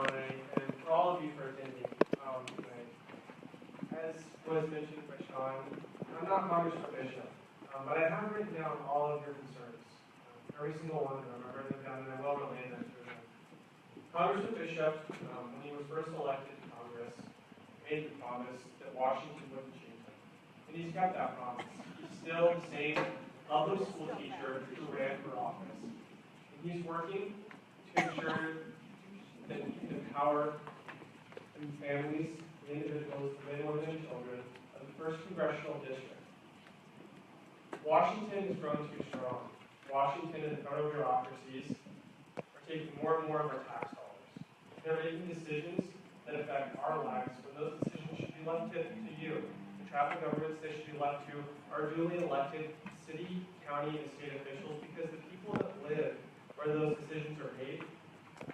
and for all of you for attending tonight. As was mentioned by Sean, I'm not Congressman Bishop, but I have written down all of your concerns. Every single one of them. I've written them down, and I will relay them to them. Congressman Bishop, when he was first elected to Congress, made the promise that Washington wouldn't change him. And he's kept that promise. He's still the same public school teacher who ran for office. And he's working to ensure that he can empower the families, the individuals, the men, women, and children of the 1st Congressional District. Washington has grown too strong. Washington and the federal bureaucracies are taking more and more of our tax dollars. They're making decisions that affect our lives when those decisions should be left to you. The tribal governments, they should be left to our duly elected city, county, and state officials, because the people that live where those decisions are made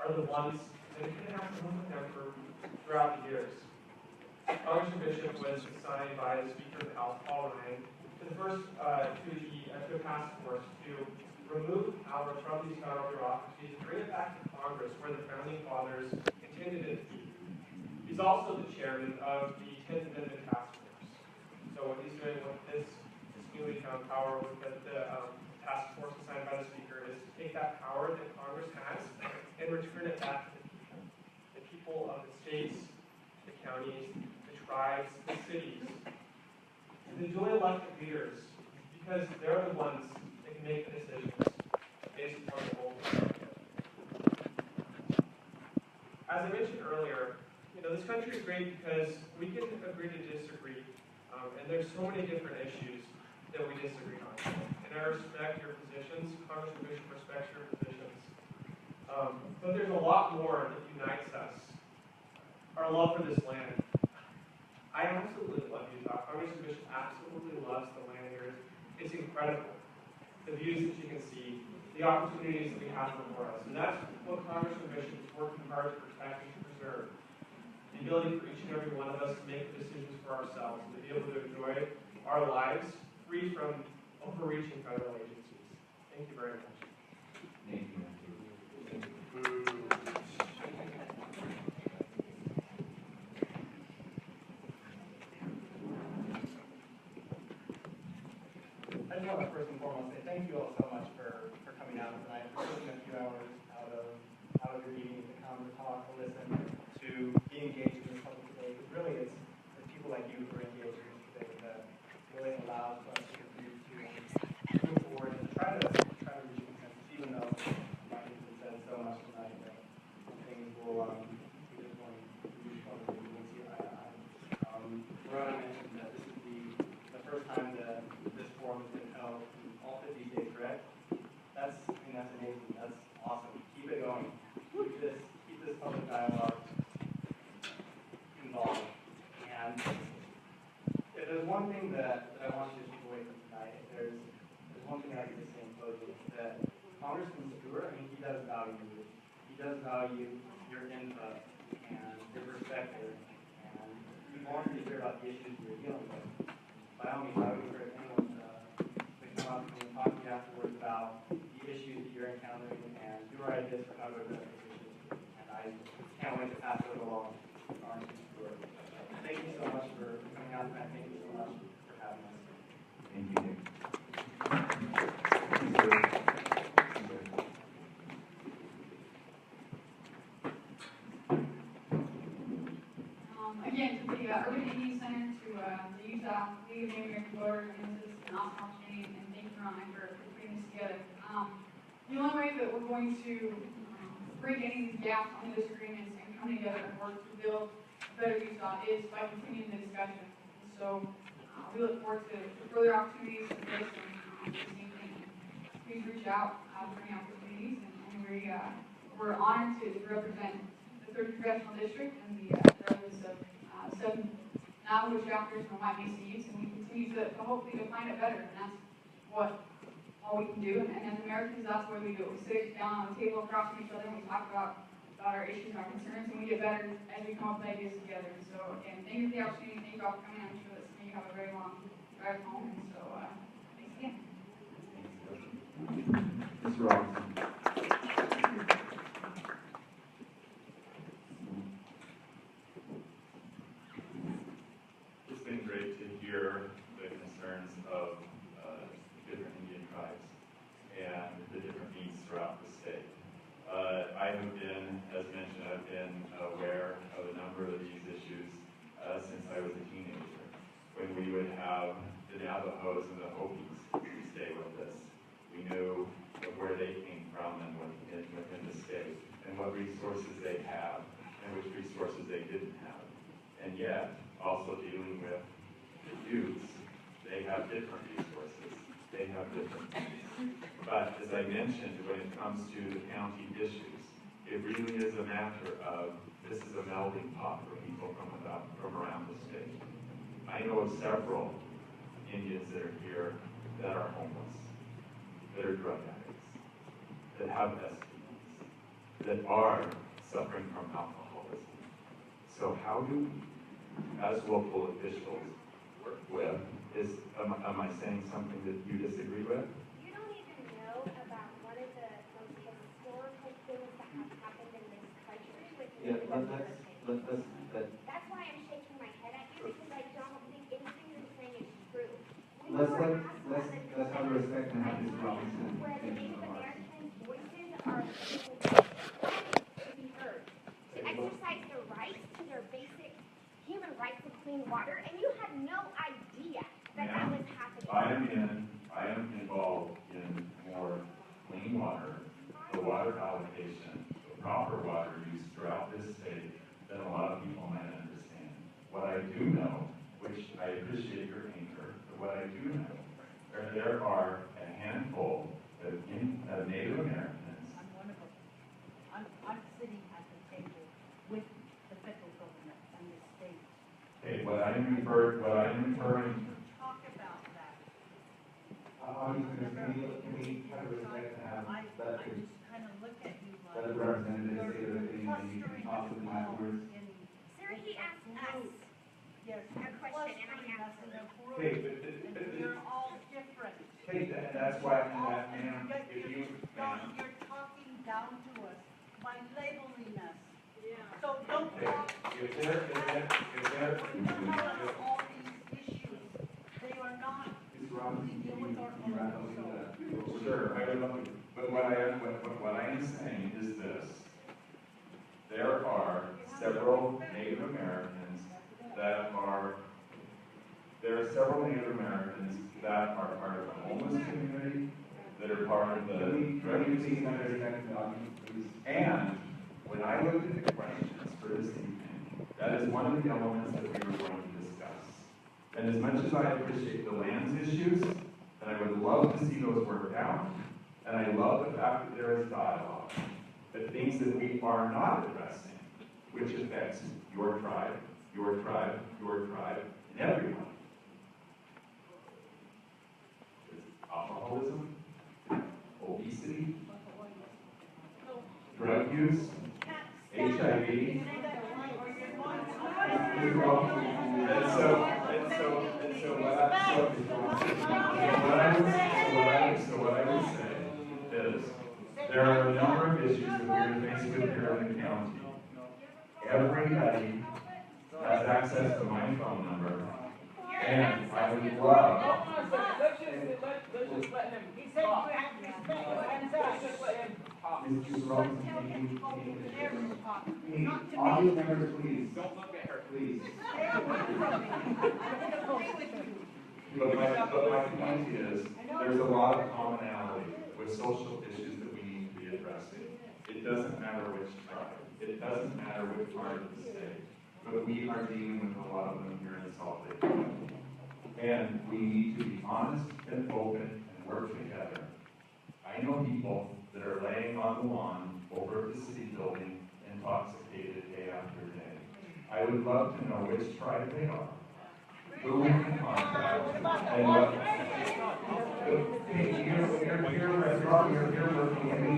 are the ones that are going to have to live with them throughout the years. Congressman Bishop was assigned by the Speaker of the House, Paul Ryan, to the task force to remove power from these federal bureaucracies and bring it back to Congress, where the founding fathers intended it to be. He's also the chairman of the 10th Amendment Task Force. So what he's doing with this newly found power that the task force assigned by the Speaker is to take that power that Congress has and return it back to the people of the states, the counties, the tribes, the cities, and the duly elected leaders, because they're the ones that can make the decisions based upon the goals. As I mentioned earlier, this country is great because we can agree to disagree, and there's so many different issues that we disagree on. And I respect your positions. Congressman Bishop respects your positions. But there's a lot more that unites us. Our love for this land. I absolutely love Utah. Congressman Bishop absolutely loves the land here. It's incredible. The views that you can see, the opportunities that we have before us. And that's what Congressman Bishop is working hard to protect and to preserve. The ability for each and every one of us to make decisions for ourselves, and to be able to enjoy our lives free from overreaching federal agencies. Thank you very much. Thank you. I just want to first and foremost say thank you all so much for coming out tonight, for taking a few hours out of your evening to come to talk, to listen, to be engaged in this public debate. Because really it's people like you who are engaged in this debate that really allows us to move forward and try to reach consensus, even though like has been said so much tonight that some things will we just want to reach public debate see eye to eye. Rona mentioned that this is the first time that this forum has been held in all 50 states, correct? That's amazing. That's awesome. Keep it going. Keep this public dialogue involved. And if there's one thing that I want you to take away from tonight, if there's one thing I can just say in closing, is that Congressman Stewart, he does value you. He does value your input and your perspective. And he wants to hear about the issues you're dealing with. By all means, I would encourage anyone to come up and talk to you afterwards about the issues that you're encountering and your ideas for how to address those issues. And I can't wait to pass it along to Congressman Stewart. Thank you so much for coming out tonight. Thank you so much for having us. Thank you, Nick. Again, to the Urban Meeting Center, to the Utah League of Native American Voters, and this is an awesome opportunity, and thank you, Ryan, for putting this together. The only way that we're going to bring any of these gaps on the disagreements and come together and work to build a better Utah is by continuing the discussion. And so we look forward to further opportunities for this and the same thing. Please reach out for any opportunities, and we're honored to represent the 3rd Congressional District and the others of 7 Navajo chapters and White Mesa Youth, and we continue to hopefully define it better, and that's what all we can do. And as Americans, that's what we do. We sit down on the table across from each other and we talk about our issues, our concerns, and we get better as we come up with ideas together. And so again, thank you for the opportunity. Thank you all for coming. I'm sure that some of you have a very long drive home, and so thanks again. Mr. Robinson. have been, as mentioned, I've been aware of a number of these issues since I was a teenager, when we would have the Navajos and the Hopis stay with us. We knew of where they came from and within the state, and what resources they have, and which resources they didn't have. And yet, also dealing with the youths, they have different resources. They have different needs. But as I mentioned, when it comes to the county issues, it really is a matter of, this is a melding pot for people from around the state. I know of several Indians that are here that are homeless, that are drug addicts, that have STDs, that are suffering from alcoholism. So how do we, as local officials, work with, am I saying something that you disagree with? You don't even know about one of the most historical things that have happened in this country with the Yeah, That's why I'm shaking my head at you, because I don't think anything you're saying is true. let's have respect and have this Robinson. Where the Thank you Native so much. Americans' voices are to be heard, to exercise their rights to their basic human rights to clean water, and you had no idea that that was happening. I am involved in more clean water, the water allocation, the proper water use throughout this state than a lot of people might understand. What I do know, which I appreciate your anchor, but what I do know, there are a handful of Native Americans. I'm one of them. I'm sitting at the table with the federal government and the state. Okay, what I'm referring to. Talk about that. Can we have respect and have I that just kind of look at you that like representative say you're their opinion and you can talk to them afterwards? Sir, he asked us Yes, a question, and I answered it. Okay, And you're all different. okay, that's why, ma'am, if you, ma'am. You're talking down to us by labeling us. So don't Okay, talk. if there, When you have all these issues, they are not. Mr. Robinson, We deal can with our you wrap up own, with so. that? Sure, I would love to, but what I am saying is this. There are several Native Americans that are part of the homeless community, that are part of the drug use community. And when I looked at the questions for this evening, that is one of the elements that we were going to discuss. And as much as I appreciate the lands issues, and I would love to see those worked out, and I love the fact that there is dialogue, but things that we are not addressing, which affects your tribe, your tribe, your tribe, and everyone. It's alcoholism, obesity, drug use, HIV. And so what I would say is, there are a number of issues that we're faced with here in the county. Everybody has access to my phone number, and I would love. Let's just let him. He said you have respect. Let's just let him talk. Mr. Robinson, audience members, please. Don't look at her. Please. But my point is, there's a lot of commonality with social issues that we need to be addressing. It doesn't matter which tribe, it doesn't matter which part of the state, but we are dealing with a lot of them here in Salt Lake County. And we need to be honest and open and work together. I know people that are laying on the lawn over at the city building intoxicated day after day. I would love to know which tribe they are, who we can contact, and what. Hey, you're working at me.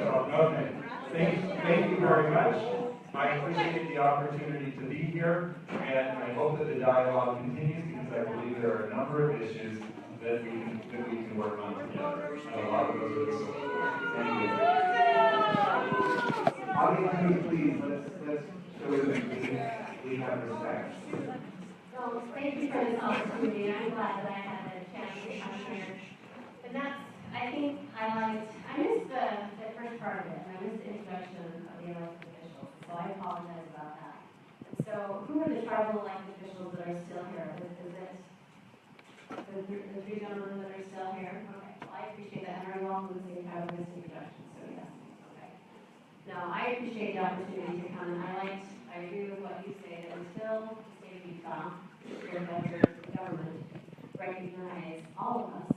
Okay. Thank you very much. I appreciate the opportunity to be here, and I hope that the dialogue continues, because I believe there are a number of issues that we can work on together. And a lot of those are the social issues. Thank you. Audience, please, let's show them we have respect. Well, thank you for this opportunity. I'm glad that I had a chance to come here. And that's, I think, I missed the first part of it. I missed the introduction of the elected officials, so I apologize about that. And so, who are the tribal elected officials that are still here? Is it the three gentlemen that are still here? Okay, well, I appreciate that, and are you all from the same tribe of missed introduction? So yes, okay. Now, I appreciate the opportunity to come, and I agree with what you say, that until the state of Utah, or better government, recognize all of us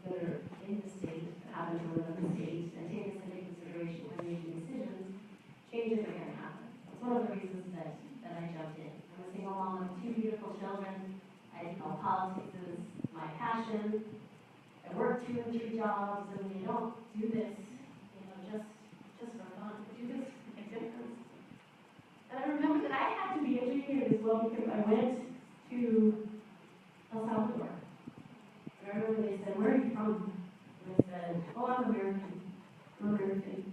that are in the state, that happen to live in the state, and take us into consideration when making decisions, changes are going to happen. That's one of the reasons that I jumped in. I'm a single mom of 2 beautiful children. Politics is my passion. I work 2 and 3 jobs, and you don't do this, just for fun. Do this to make a difference. And I remember that I had to be educated as well because I went to El Salvador. And I remember they said, "Where are you from?" And I said, "Oh, I'm American. I'm American."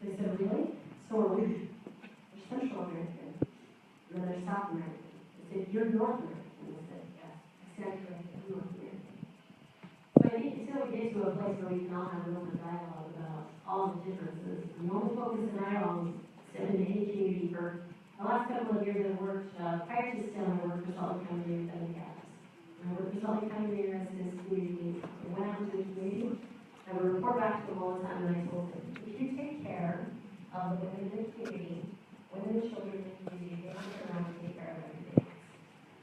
They said, "Really? So are we. We're Central American. And then there's South American." They said, "You're North American." And I said, "Yeah, exactly. I'm North American." So I think until we get to a place where we can all have an open dialogue about all the differences, and the only focus in Ireland, except in any community, for the last couple of years I've worked, prior to STEM, I worked for Salt Lake County Mayor and Gaps. And I worked for Salt Lake County Mayor as his community lead. I went out to the community, I would report back to them all the time, and I told them, if you take care of the women in the community, women and children in the community, they will turn around and take care of everything.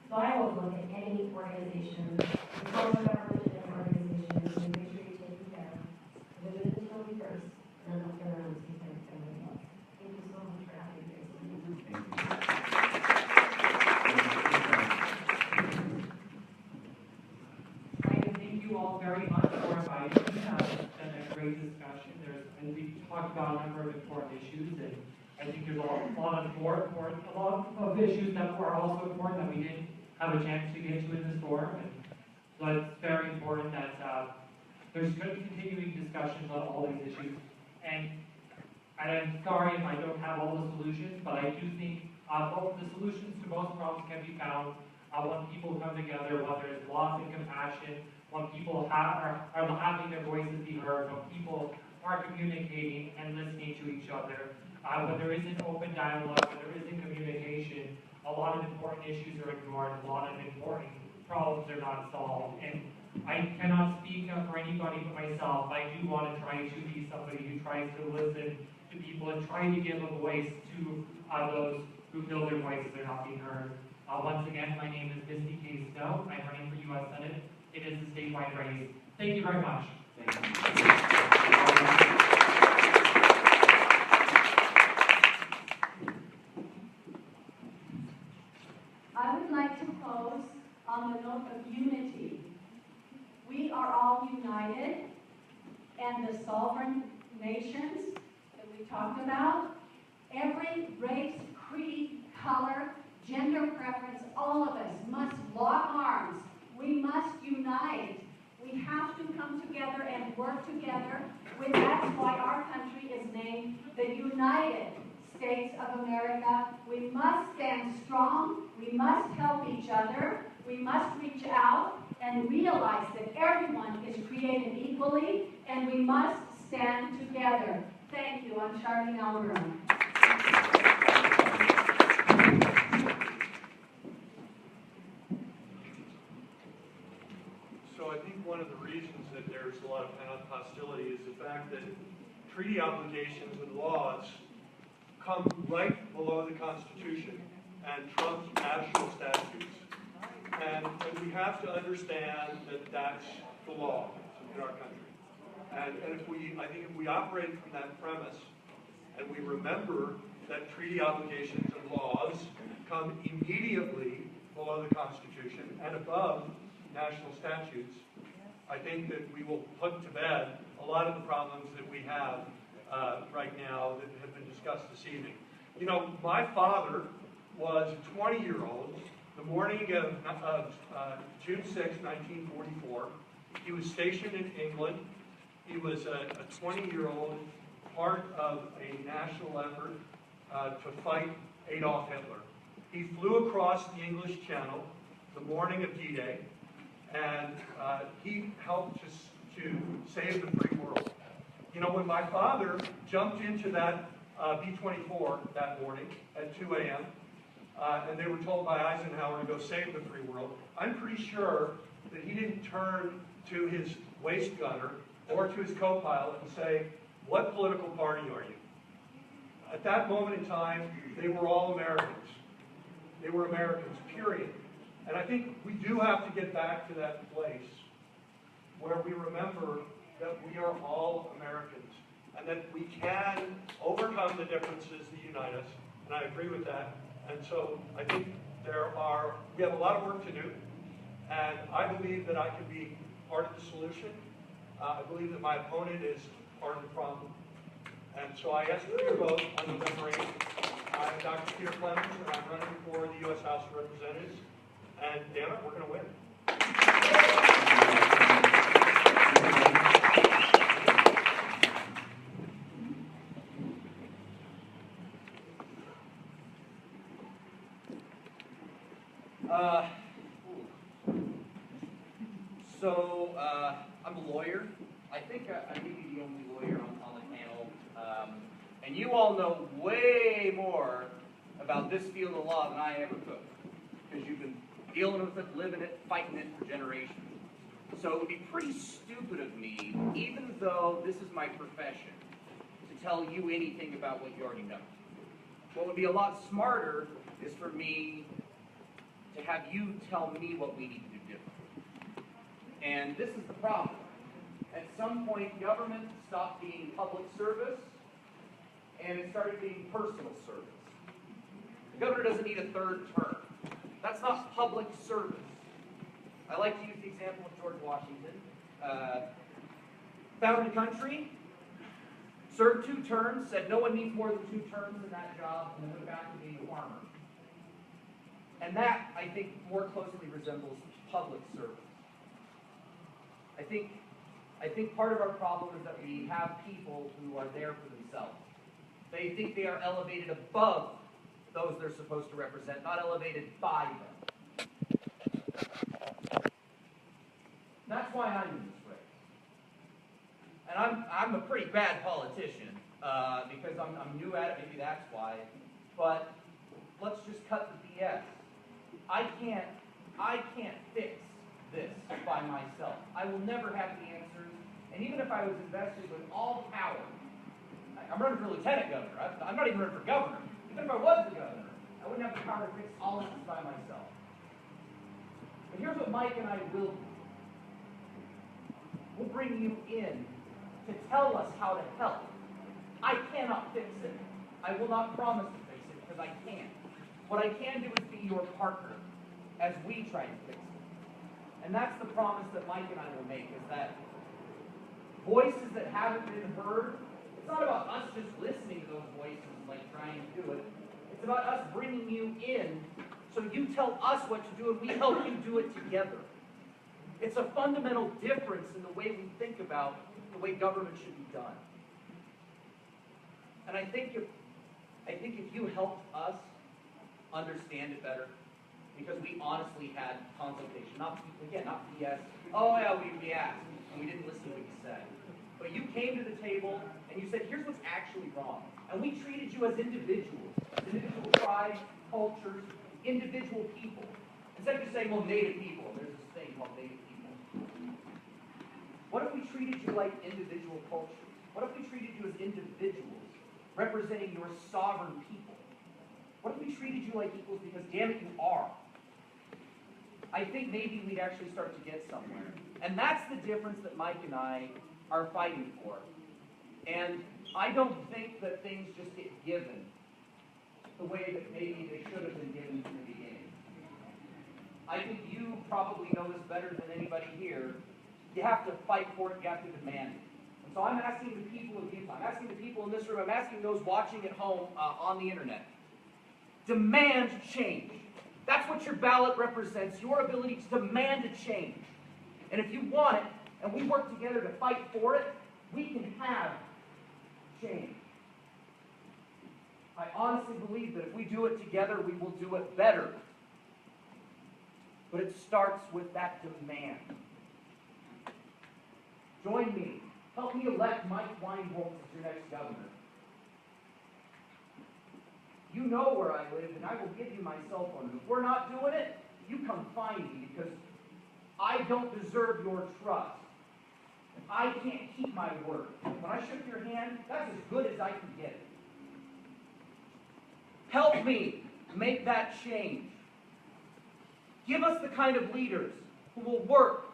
So I will look at any organization, as well as government and organizations, and make sure you're taking care of the women and the children first, and then they'll turn around and take care of everybody else. Thank you so much for having me here. Thank you all very much for inviting me. It's been a great discussion. And we talked about a number of important issues, and I think there's a lot of issues that were also important that we didn't have a chance to get to in this forum. And so it's very important that there's continuing discussions on all these issues. And I'm sorry if I don't have all the solutions, but I do think the solutions to most problems can be found when people come together, whether it's love and compassion, when people are having their voices be heard, when people are communicating and listening to each other. When there isn't open dialogue, when there isn't communication, a lot of important issues are ignored, a lot of important problems are not solved. And I cannot speak for anybody but myself. I do want to try to be somebody who tries to listen to people and try to give a voice to those who feel their voices are not being heard. Once again, my name is Misty K. Snow. I'm running for U.S. Senate. It is a statewide race. Thank you very much. Thank you. I would like to close on the note of unity. We are all united, and the sovereign nations that we talked about, every race, creed, color, gender preference, all of us must lock arms. We must unite. We have to come together and work together. That's why our country is named the United States of America. We must stand strong. We must help each other. We must reach out and realize that everyone is created equally, and we must stand together. Thank you. I'm Charlene Alvarado. So I think one of the reasons that there's a lot of pent-up hostility is the fact that treaty obligations and laws come right below the Constitution and trump national statutes. And we have to understand that that's the law in our country. And I think if we operate from that premise and we remember that treaty obligations and laws come immediately below the Constitution and above national statutes, I think that we will put to bed a lot of the problems that we have right now that have been discussed this evening. You know, my father was a 20-year-old the morning of June 6, 1944. He was stationed in England. He was a 20-year-old part of a national effort to fight Adolf Hitler. He flew across the English Channel the morning of D-Day, and he helped to save the free world. You know, when my father jumped into that B-24 that morning at 2 a.m., and they were told by Eisenhower to go save the free world, I'm pretty sure that he didn't turn to his waist gunner or to his co-pilot and say, what political party are you? At that moment in time, they were all Americans. They were Americans, period. And I think we do have to get back to that place where we remember that we are all Americans and that we can overcome the differences that unite us. And I agree with that. And so I think we have a lot of work to do. And I believe that I can be part of the solution. I believe that my opponent is part of the problem. And so I ask for your vote on November 8th. I'm Dr. Peter Clemens, and I'm running for the U.S. House of Representatives. And damn it, we're going to win. I'm a lawyer. I think I may be the only lawyer on the panel. And you all know way more about this field of law than I ever could, because you've been dealing with it, living it, fighting it for generations. So it would be pretty stupid of me, even though this is my profession, to tell you anything about what you already know. What would be a lot smarter is for me to have you tell me what we need to do differently. And this is the problem. At some point, government stopped being public service, and it started being personal service. The governor doesn't need a third term. That's not public service. I like to use the example of George Washington. Founded the country, served 2 terms, said no one needs more than 2 terms in that job, and then went back to being a farmer. And that, I think, more closely resembles public service. I think part of our problem is that we have people who are there for themselves. They think they are elevated above those they're supposed to represent, not elevated by them. That's why I'm in this race. And I'm a pretty bad politician, because I'm new at it, maybe that's why. But let's just cut the BS. I can't fix this by myself. I will never have the answers. And even if I was invested with all power, I'm running for lieutenant governor. I'm not even running for governor. Even if I was the governor, I wouldn't have the power to fix all of this by myself. But here's what Mike and I will do. We'll bring you in to tell us how to help. I cannot fix it. I will not promise to fix it because I can't. What I can do is be your partner as we try to fix it. And that's the promise that Mike and I will make, is that voices that haven't been heard, it's not about us just listening to those voices, like trying to do it. It's about us bringing you in so you tell us what to do and we help you do it together. It's a fundamental difference in the way we think about the way government should be done. And I think if you helped us understand it better, because we honestly had consultation, not BS. Oh yeah, we asked, and we didn't listen to what you said. But you came to the table, and you said, here's what's actually wrong. And we treated you as individuals, individual tribes, cultures, individual people. Instead of just saying, well, Native people, there's this thing called Native people. What if we treated you like individual cultures? What if we treated you as individuals, representing your sovereign people? What if we treated you like equals because, damn it, you are? I think maybe we'd actually start to get somewhere. And that's the difference that Mike and I are fighting for. And I don't think that things just get given the way that maybe they should have been given from the beginning. I think you probably know this better than anybody here. You have to fight for it, you have to demand it. And so I'm asking the people of Utah, I'm asking the people in this room, I'm asking those watching at home on the internet. Demand change. That's what your ballot represents, your ability to demand a change. And if you want it, and we work together to fight for it, we can have change. I honestly believe that if we do it together, we will do it better. But it starts with that demand. Join me. Help me elect Mike Weinholz as your next governor. You know where I live, and I will give you my cell phone. If we're not doing it, you come find me, because I don't deserve your trust. I can't keep my word. When I shook your hand, that's as good as I can get it. Help me make that change. Give us the kind of leaders who will work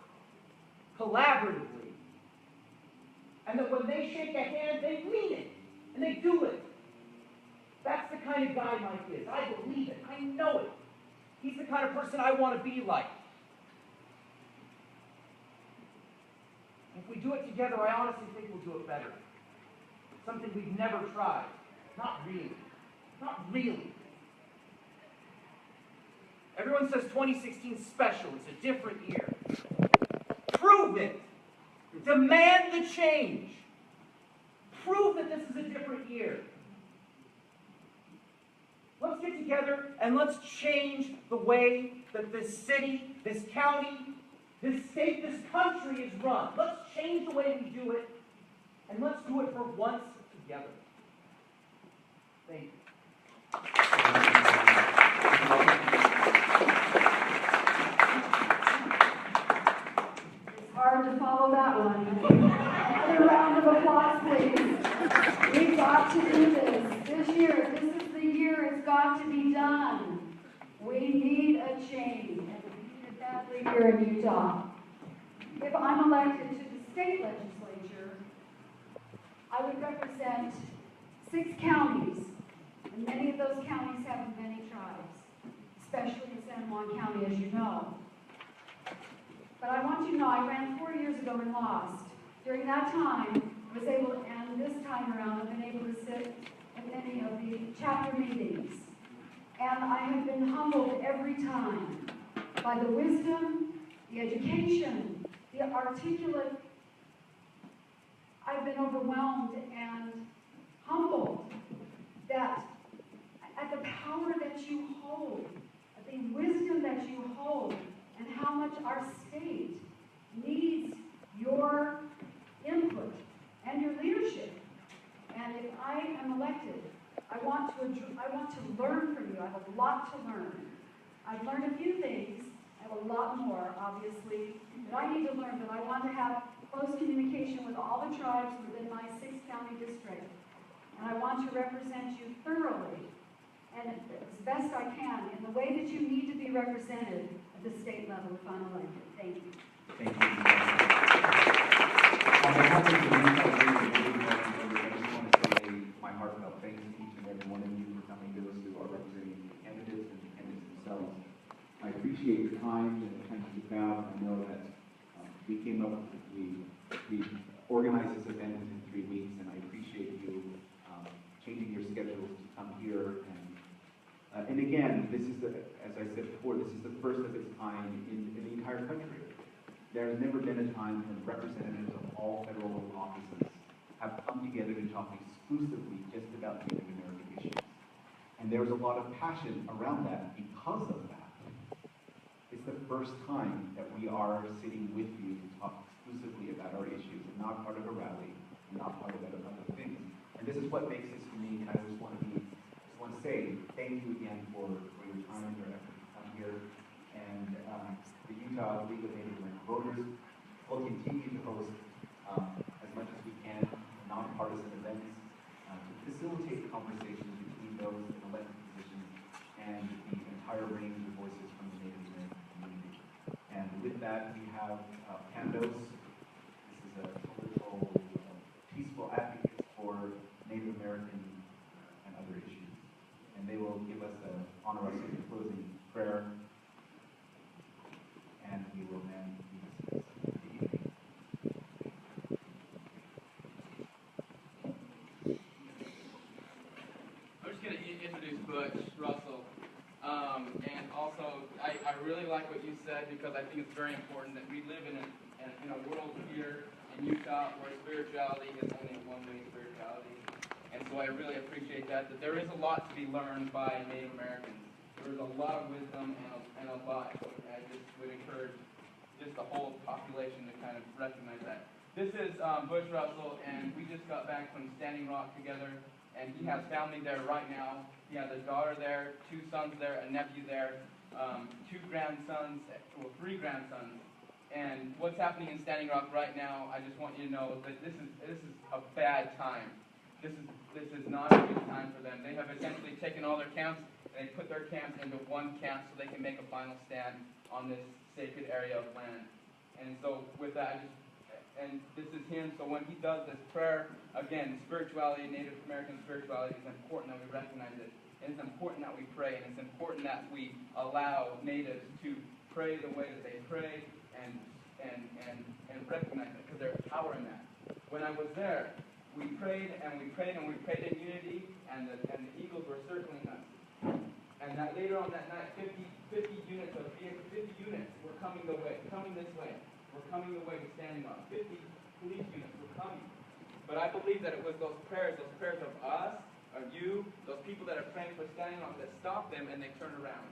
collaboratively, and that when they shake a hand, they mean it, and they do it. That's the kind of guy Mike is. I believe it. I know it. He's the kind of person I want to be like. If we do it together, I honestly think we'll do it better. Something we've never tried. Not really. Not really. Everyone says 2016 is special. It's a different year. Prove it. Demand the change. Prove that this is a different year. Let's get together and let's change the way that this city, this county, this state, this country is run. Let's change the way we do it, and let's do it for once together. Thank you. It's hard to follow that one. Another round of applause, please. We've got to do this. This year, this is the year it's got to be done. We need a change, and we need it badly here in Utah. If I'm elected to the state legislature, I would represent 6 counties, and many of those counties have many tribes, especially in San Juan County, as you know. But I want you to know, I ran 4 years ago and lost. During that time, I was able to, and this time around, I've been able to sit in many of the chapter meetings. And I have been humbled every time by the wisdom, the education, the articulate. I've been overwhelmed and humbled at the power that you hold, at the wisdom that you hold, and how much our state needs your input and your leadership. And if I am elected, I want to learn from you. I have a lot to learn. I've learned a few things. I have a lot more, obviously, that I need to learn, but I want to have close communication with all the tribes within my 6-county district. And I want to represent you thoroughly and as best I can in the way that you need to be represented at the state level if I'm elected. Thank you. Thank you. On behalf of the Utah League of Native American Voters, I just want to say my heartfelt thanks to each and every one of you for coming to us who are representing the candidates and the candidates themselves. I appreciate your time and the time that you found. I know that we organized this event in 3 weeks, and I appreciate you changing your schedules to come here. And again, this is, as I said before, this is the first of its kind in the entire country. There has never been a time when representatives of all federal offices have come together to talk exclusively just about Native American issues. And there's a lot of passion around that because of that. It's the first time that we are sitting with you to talk exclusively about our issues and not part of a rally and not part of other things. And this is what makes this unique, and I just want to say thank you again for your time and your effort to come here. And the Utah League of Native American Voters will continue to host as much as we can nonpartisan events to facilitate conversations between those in elected positions and the entire range of voices from the Native American community. And with that, we have Pandos. This is a political, peaceful advocate for Native American and other issues. And they will give us honor us with a closing prayer, and we will then be dismissed for the evening. I'm just going to introduce Butch Russell, and also I really like what you said, because I think it's very important that we live in a world here in Utah where spirituality is only a one-way spirituality. And so I really appreciate that there is a lot to be learned by Native Americans. There is a lot of wisdom and a lot. I just would encourage just the whole population to kind of recognize that. This is Bush Russell, and we just got back from Standing Rock together, and he has family there right now. He has a daughter there, 2 sons there, a nephew there, 2 grandsons, well, 3 grandsons. And what's happening in Standing Rock right now, I just want you to know that this is a bad time. This is not a good time for them. They have essentially taken all their camps, and they put their camps into one camp so they can make a final stand on this sacred area of land. And so with that, and this is him, so when he does this prayer, again, spirituality, Native American spirituality, is important that we recognize it. And it's important that we pray, and it's important that we allow Natives to pray the way that they pray and recognize it, because there's power in that. When I was there, we prayed and we prayed and we prayed in unity, and the eagles were circling us. And that later on that night, 50 units were coming this way. We're coming the way to Standing Rock. 50 police units were coming. But I believe that it was those prayers of us, of you, those people that are praying for Standing Rock that stopped them and they turned around.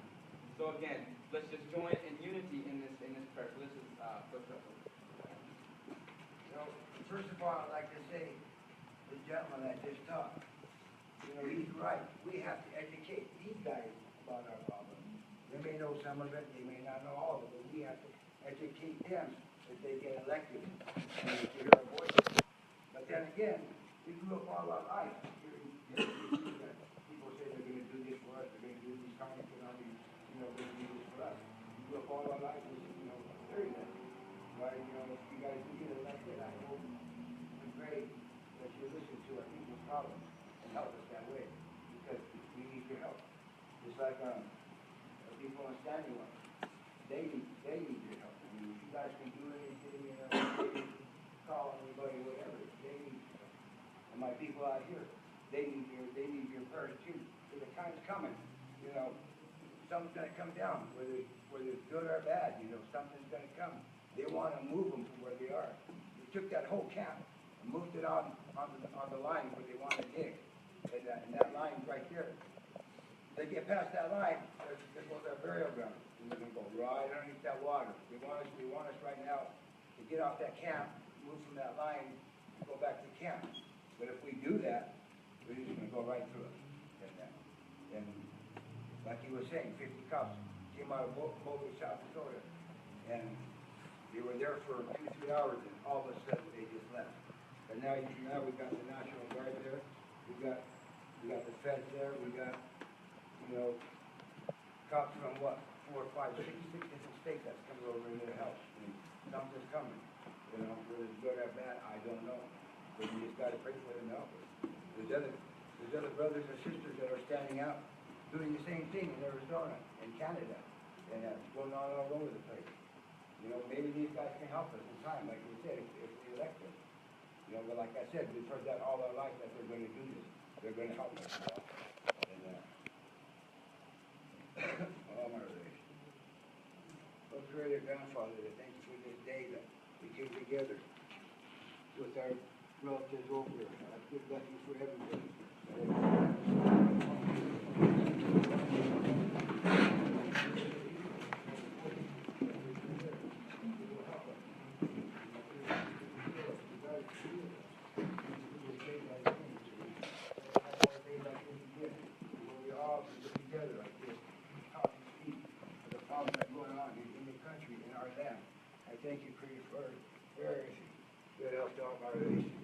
So again, let's just join in unity in this prayer. So this is Bush Russell. First of all, I'd like to say, the gentleman that just talked, he's right. We have to educate these guys about our problems. They may know some of it, they may not know all of it, but we have to educate them if they get elected and to hear our voices. But then again, we grew up all our life. People say they're going to do this for us, they're going to do these comments, they're going to do this for us. We grew up all our life with, hearing that. Why, if you guys do get elected, I hope and pray that you listen to our people's problems and help us that way, because we need your help. Just like the people in Standing Rock, they need your help. I mean, if you guys can do anything, call anybody, whatever, they need your help. And my people out here, they need your prayers too. So the time's coming, something's gonna come down, whether it's good or bad, something's gonna come. They want to move them from where they are. They took that whole camp and moved it on the line where they want to dig. And that line right there. They get past that line, there goes our burial ground. And they're going to go right underneath that water. They want us right now to get off that camp, move from that line, and go back to camp. But if we do that, we're just going to go right through it. And like he was saying, 50 cops came out of Boulder, South Dakota. And they were there for 2-3 hours, and all of a sudden they just left. And now we got the National Guard there. We got the feds there. We got cops from 4, 5, 6 different states that's coming over in their help. And something's coming. Whether it's good or bad, I don't know. But you just got to pray for them to help us. There's other brothers and sisters that are standing out doing the same thing in Arizona and Canada, and it's going on all over the place. Maybe these guys can help us in time, like we said, if we elect them. But like I said, we've heard that all our life that they're going to do this. They're going to help us. And, all my relations. Let's pray to Grandfather, to thank you for this day that we came together with our relatives over here. I good blessings for everybody. Thank you for everything. Good health to all my relations,